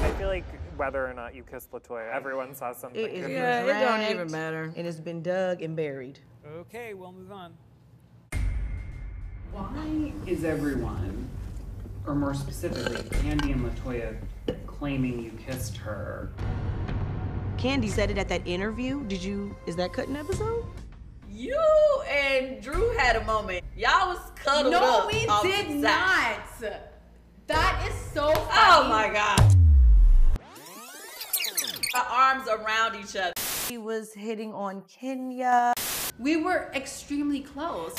I feel like whether or not you kissed LaToya, everyone saw something different. Yeah, it don't even matter. And it's been dug and buried. Okay, we'll move on. Why is everyone, or more specifically, Kandi and LaToya, claiming you kissed her? Kandi said it at that interview. Is that cut in episode? You and Drew had a moment. Y'all was cuddled up. No, we did not. That is so funny. Oh my God. Our arms around each other. He was hitting on Kenya. We were extremely close.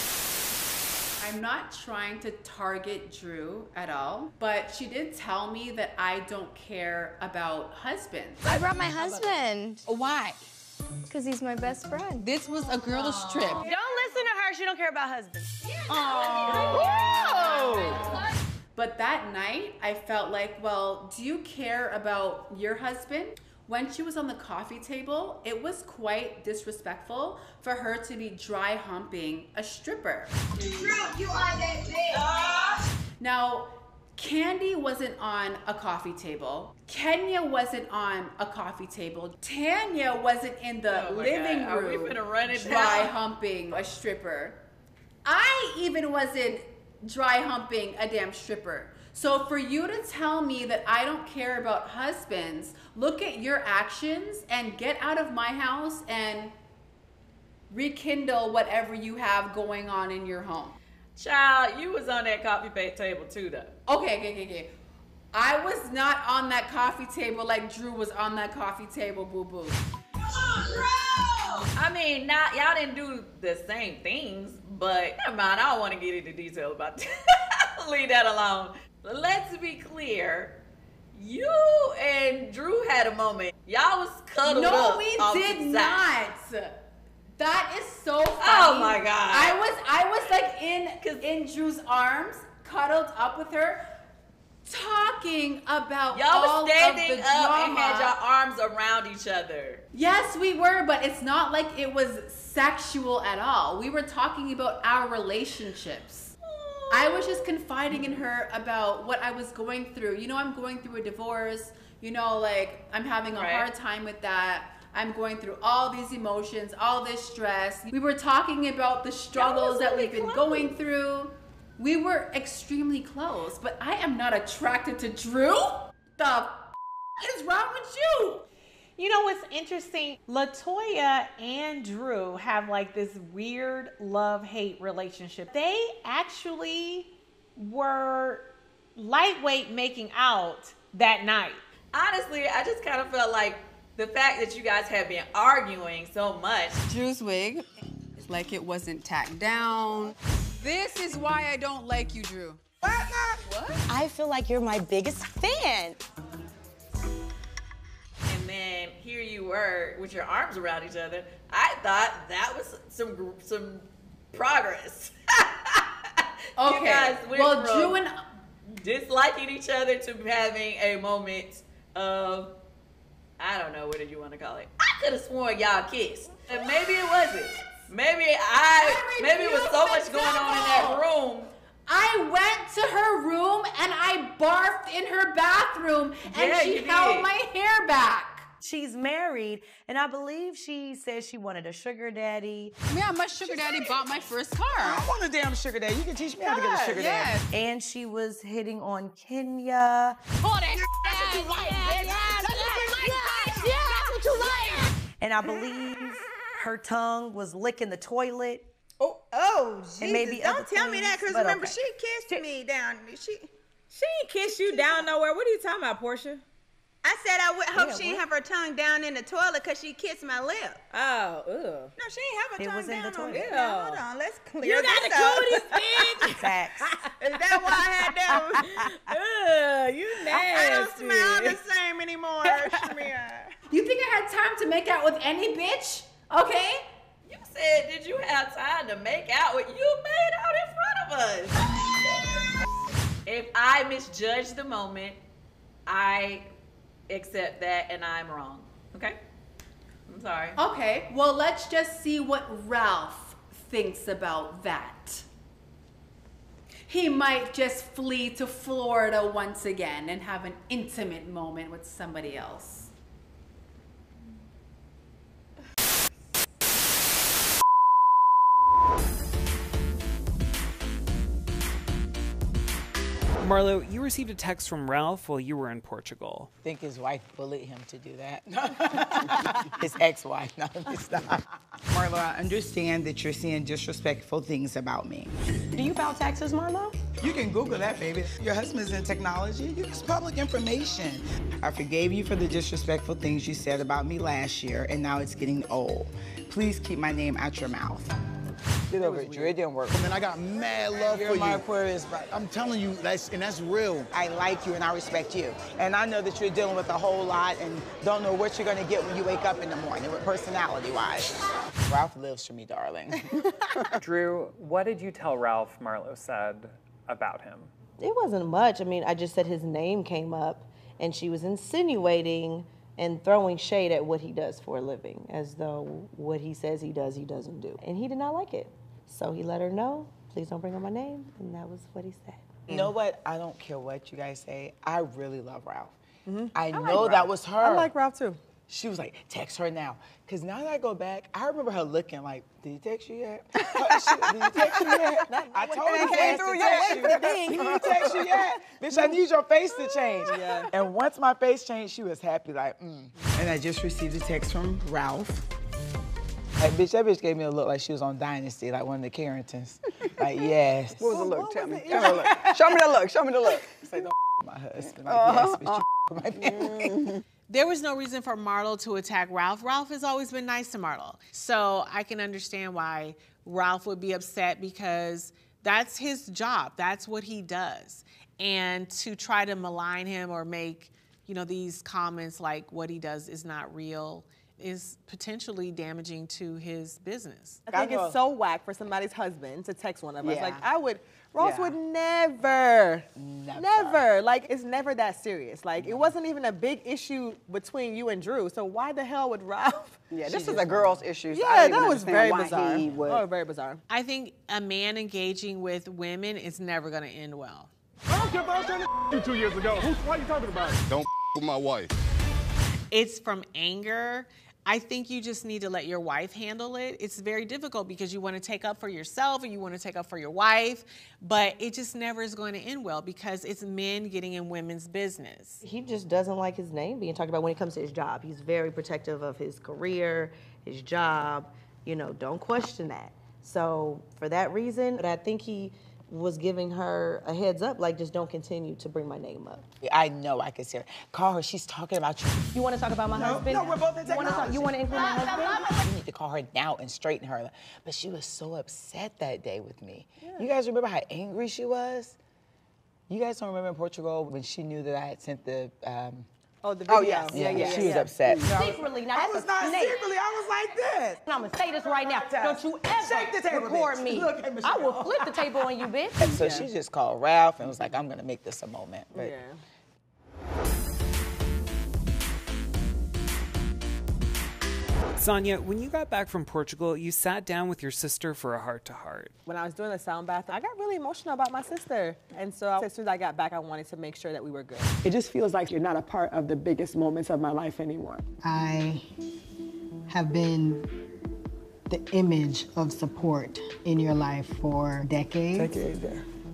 I'm not trying to target Drew at all, but she did tell me that I don't care about husbands. I brought my husband. Why? Because he's my best friend. This was a girlish trip. Don't listen to her. She don't care about husbands. But that night, I felt like, well, do you care about your husband? When she was on the coffee table, it was quite disrespectful for her to be dry humping a stripper. Drew, you are that bitch. Now, Kandi wasn't on a coffee table. Kenya wasn't on a coffee table. Tanya wasn't in the living room. Are we finna run it dry down? humping a stripper. I even wasn't dry humping a damn stripper. So for you to tell me that I don't care about husbands, look at your actions and get out of my house and rekindle whatever you have going on in your home. Child, you was on that coffee table too, though. Okay. I was not on that coffee table like Drew was on that coffee table, boo-boo. Come on, Drew! I mean, y'all didn't do the same things, but never mind, I don't want to get into detail about that. Leave that alone. Let's be clear. You and Drew had a moment. Y'all was cuddled up. No, we did not. That is so funny. Oh my God. I was like in Drew's arms, cuddled up with her, talking about y'all all was standing of the up drama. and had your arms around each other. Yes, we were, but it's not like it was sexual at all. We were talking about our relationships. I was just confiding in her about what I was going through. You know, I'm going through a divorce. You know, like, I'm having a hard time with that. I'm going through all these emotions, all this stress. We were talking about the struggles that we've been going through. We were extremely close, but I am not attracted to Drew. The is wrong with you? You know what's interesting? LaToya and Drew have like this weird love-hate relationship. They actually were lightweight making out that night. Honestly, I just kind of felt like the fact that you guys have been arguing so much. Drew's wig, it's like it wasn't tacked down. This is why I don't like you, Drew. What? I feel like you're my biggest fan. And then here you were with your arms around each other. I thought that was some progress. Okay. You guys went well, from Drew and disliking each other to having a moment of, I don't know, what did you want to call it? I could have sworn y'all kissed. And maybe it wasn't. Maybe it was so much going on in that room. I went to her room and I barfed in her bathroom and she held my hair back. She's married, and I believe she said she wanted a sugar daddy. Yeah, my sugar daddy bought my first car. I want a damn sugar daddy. You can teach me how to get a sugar daddy. And she was hitting on Kenya. Oh, that's what you like, bitch. That's what you like. That's what you like. And I believe her tongue was licking the toilet. Oh, Jesus. And maybe don't tell me that, because remember, she kissed me down. She ain't kissed you down nowhere. What are you talking about, Portia? I said I would hope she didn't have her tongue down in the toilet because she kissed my lip. Oh, ugh. No, she ain't have her tongue down on toilet. it. Now, hold on, let's clear You this got the up. cooties, bitch. Facts. Is that why I had that? Ugh, you nasty. I don't smell the same anymore, Shereé. You think I had time to make out with any bitch? Okay? You said, did you have time to make out with you made out in front of us? If I misjudged the moment, I accept that and I'm wrong. Okay? I'm sorry. Okay, well, let's just see what Ralph thinks about that. he might just flee to Florida once again and have an intimate moment with somebody else. Marlo, you received a text from Ralph while you were in Portugal. I think his wife bullied him to do that. His ex-wife, no, it's not. Marlo, I understand that you're saying disrespectful things about me. Do you file taxes, Marlo? You can Google that, baby. Your husband's in technology. It's public information. I forgave you for the disrespectful things you said about me last year, and now it's getting old. Please keep my name out your mouth. Get over it, Drew. It didn't work. Man, I got mad love for you. You're my Aquarius, bro. I'm telling you, that's real. I like you and I respect you. And I know that you're dealing with a whole lot and don't know what you're gonna get when you wake up in the morning, with personality-wise. Ralph lives for me, darling. Drew, what did you tell Ralph Marlo said about him? It wasn't much. I mean, I just said his name came up and she was insinuating and throwing shade at what he does for a living, as though what he says he does, he doesn't do. And he did not like it. So he let her know, please don't bring up my name, and that was what he said. You know what? I don't care what you guys say. I really love Ralph. I know that was her. I like Ralph too. She was like, text her now. Because now that I go back, I remember her looking like, did he text you yet? Did he text you yet? I told you came through your did he text you yet? Bitch, I need your face to change. Yeah. And once my face changed, she was happy, like, And I just received a text from Ralph. Like, bitch, that bitch gave me a look like she was on Dynasty, like one of the Carringtons. Like, yes. What was the look? Tell me. Tell me the look. Show me the look. Show me the look. Say, don't my husband. Like, yes, bitch, you my family. There was no reason for Marlo to attack Ralph. Ralph has always been nice to Marlo. So I can understand why Ralph would be upset, because that's his job. That's what he does. And to try to malign him or make, you know, these comments like what he does is not real is potentially damaging to his business. I think it's so whack for somebody's husband to text one of us. Yeah. Like, Ross would never, like, it's never that serious. Like, it wasn't even a big issue between you and Drew, so why the hell would Ralph? Yeah, this is a girl's issue. So yeah, that was very bizarre. Oh, very bizarre. I think a man engaging with women is never gonna end well. I don't care if I was trying to you 2 years ago. Why are you talking about it? Don't with my wife. It's from anger. I think you just need to let your wife handle it. It's very difficult because you want to take up for yourself and you want to take up for your wife, but it just never is going to end well because it's men getting in women's business. He just doesn't like his name being talked about when it comes to his job. He's very protective of his career, his job. You know, don't question that. So for that reason, I think he was giving her a heads up, like, just don't continue to bring my name up. I know I can see her. Call her, she's talking about you. You want to talk about my husband? No, we're both in technology. You want to include my husband? You need to call her now and straighten her. But she was so upset that day with me. Yeah. You guys remember how angry she was? You guys don't remember in Portugal when she knew that I had sent the... Oh, the video. Oh, yes. Yeah. She was upset. Secretly, not I was not secretly, I was like this. And I'm gonna say this right now. Don't you ever record me. I will flip the table on you, bitch. And so she just called Ralph and was like, I'm gonna make this a moment. But Sanya, when you got back from Portugal, you sat down with your sister for a heart-to-heart. When I was doing the sound bath, I got really emotional about my sister. And so as soon as I got back, I wanted to make sure that we were good. It just feels like you're not a part of the biggest moments of my life anymore. I have been the image of support in your life for decades.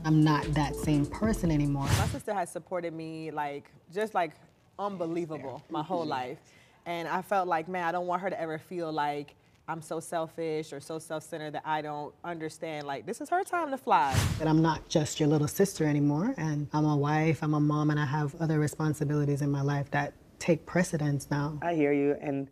I'm not that same person anymore. My sister has supported me just unbelievable my whole life. And I felt like, man, I don't want her to ever feel like I'm so selfish or so self-centered that I don't understand, like, this is her time to fly. That I'm not just your little sister anymore, and I'm a wife, I'm a mom, and I have other responsibilities in my life that take precedence now. I hear you, and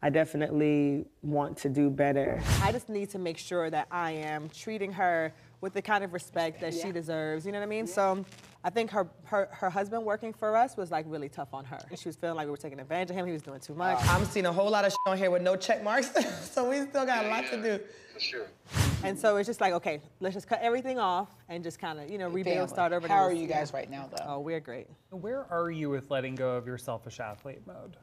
I definitely want to do better. I just need to make sure that I am treating her with the kind of respect that she deserves, you know what I mean? So I think her husband working for us was like really tough on her. She was feeling like we were taking advantage of him, he was doing too much. I'm seeing a whole lot of shit on here with no check marks, so we still got a lot to do. For sure. And so it's just like, okay, let's just cut everything off and just kind of, rebuild, start over. How are you guys right now, though? Oh, we're great. Where are you with letting go of your selfish athlete mode?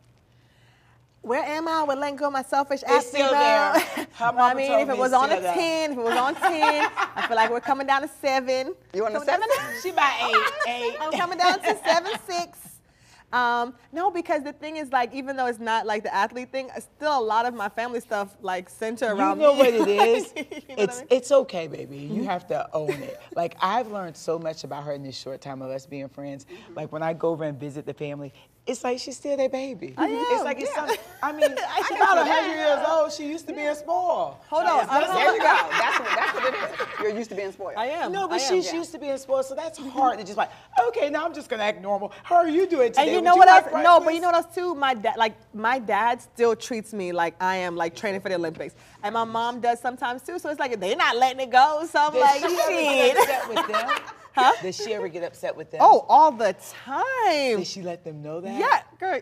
where am I with letting go of my selfish It's ass still female? there. Her mama I mean, told if it me was it's on a still there. 10, if it was on 10, I feel like we're coming down to 7. You on a Coming down 7? to- She about 8. I'm coming down to 7'6". No, because the thing is, like, even though it's not like the athlete thing, still a lot of my family stuff like center around You know me. what it is? You know what I mean? It's okay, baby. You have to own it. Like, I've learned so much about her in this short time of us being friends. Like, when I go over and visit the family, it's like she's still their baby. I am, It's like it's yeah. something. I mean, she's about 100 years old. She used to be spoiled. Hold on. There you go. That's what it is. You're used to being spoiled. I am. No, but I am. she's used to being spoiled, so that's hard to just like, okay, now I'm just gonna act normal. How are you doing today? And you Would know what like else? No, but breakfast? you know what else too? My dad still treats me like I am like training for the Olympics, and my mom does sometimes too. So it's like they're not letting it go. So I'm Does like, she ever shit. get upset with them? Huh? Does she ever get upset with them? Oh, all the time. Did she let them know that? Yeah, girl,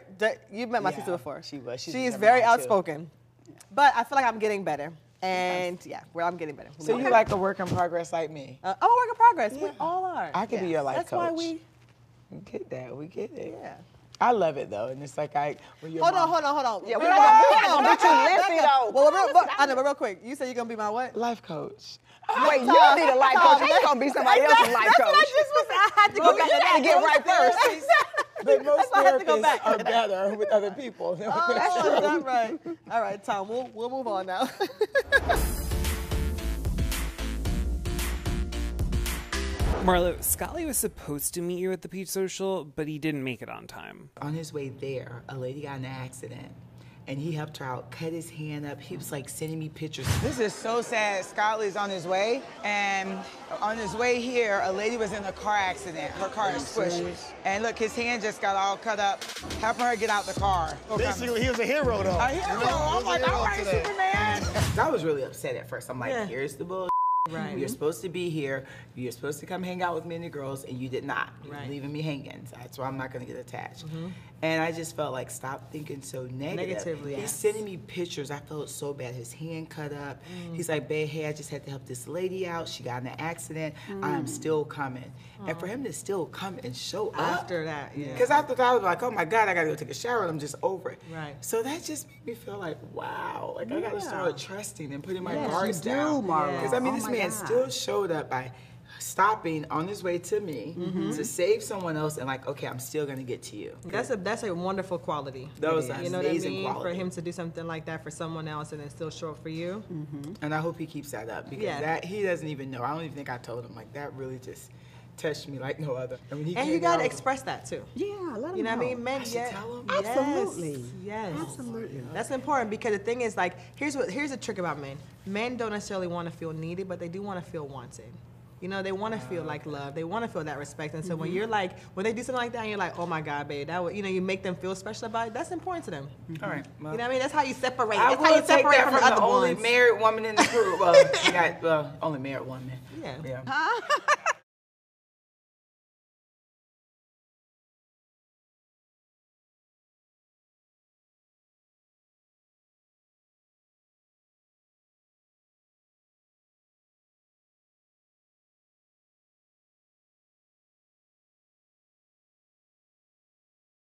you've met my Yeah, sister before. she was. She's She's never very lied, too. outspoken, but I feel like I'm getting better. And yeah, I'm getting better. So you like a work in progress like me? I'm a work in progress. We all are. I could be your life That's coach. why we get that. We get it. Yeah. I love it though, and it's like when your Hold mom- on. Yeah, we Hold gonna on. get you limpy though. Well, I know, but real quick, you said you're gonna be my what? Life coach. Wait, you don't need a life coach. You're gonna be somebody else's life That's coach. what I just was. I had to go back to that. get right first. But most why I had to go therapists back. are better with other people. Oh, that's right. All right, Tom. We'll move on now. Marlo, Scotley was supposed to meet you at the Peach Social, but he didn't make it on time. On his way there, a lady got in an accident, and he helped her out, cut his hand up. He was like sending me pictures. This is so sad. Scotley's on his way, and on his way here, a lady was in a car accident. Her car is squished. And look, his hand just got all cut up, helping her get out the car. Basically, he was a hero, though. A hero. I'm like, all right, today. Superman. I was really upset at first. I'm like, Yeah. here's the bull. Right. You're supposed to be here. You're supposed to come hang out with me and the girls, and you did not. You're Right. leaving me hanging. So that's why I'm not going to get attached. And I just felt like, stop thinking so Negatively, He's yes. sending me pictures. I felt so bad. His hand cut up. He's like, babe, hey, I just had to help this lady out. She got in an accident. I'm still coming. And for him to still come and show up. After that, yeah. Because after that, I was like, oh my God, I got to go take a shower, and I'm just over it. Right. So that just made me feel like, wow. Like, I got to start trusting and putting my Yes, guards you do, down. Marlo. Because, I mean, Oh this my man God. still showed up by stopping on his way to me to save someone else, and like, okay, I'm still gonna get to you. That's a wonderful quality. That was You know what I amazing mean? quality. For him to do something like that for someone else and then still show up for you. And I hope he keeps that up, because Yeah. that he doesn't even know. I don't even think I told him. Like, that really just touched me like no other. And, when he And came you gotta out, express that too. Yeah, let him You know what I know. mean? Men, I should yeah. tell him? Yes, Absolutely. Yes. Absolutely. That's important, because the thing is, like, here's the trick about men. Men don't necessarily want to feel needed, but they do want to feel wanted. You know, they want to feel like love. They want to feel that respect. And so when you're like, when they do something like that, and you're like, oh my God, babe, that would, you know, you make them feel special about it. That's important to them. All right. You know what I mean? That's how you separate. I That's how will you take separate that from from the the other only ones. married woman in the group. Well, only married woman. Yeah. Yeah.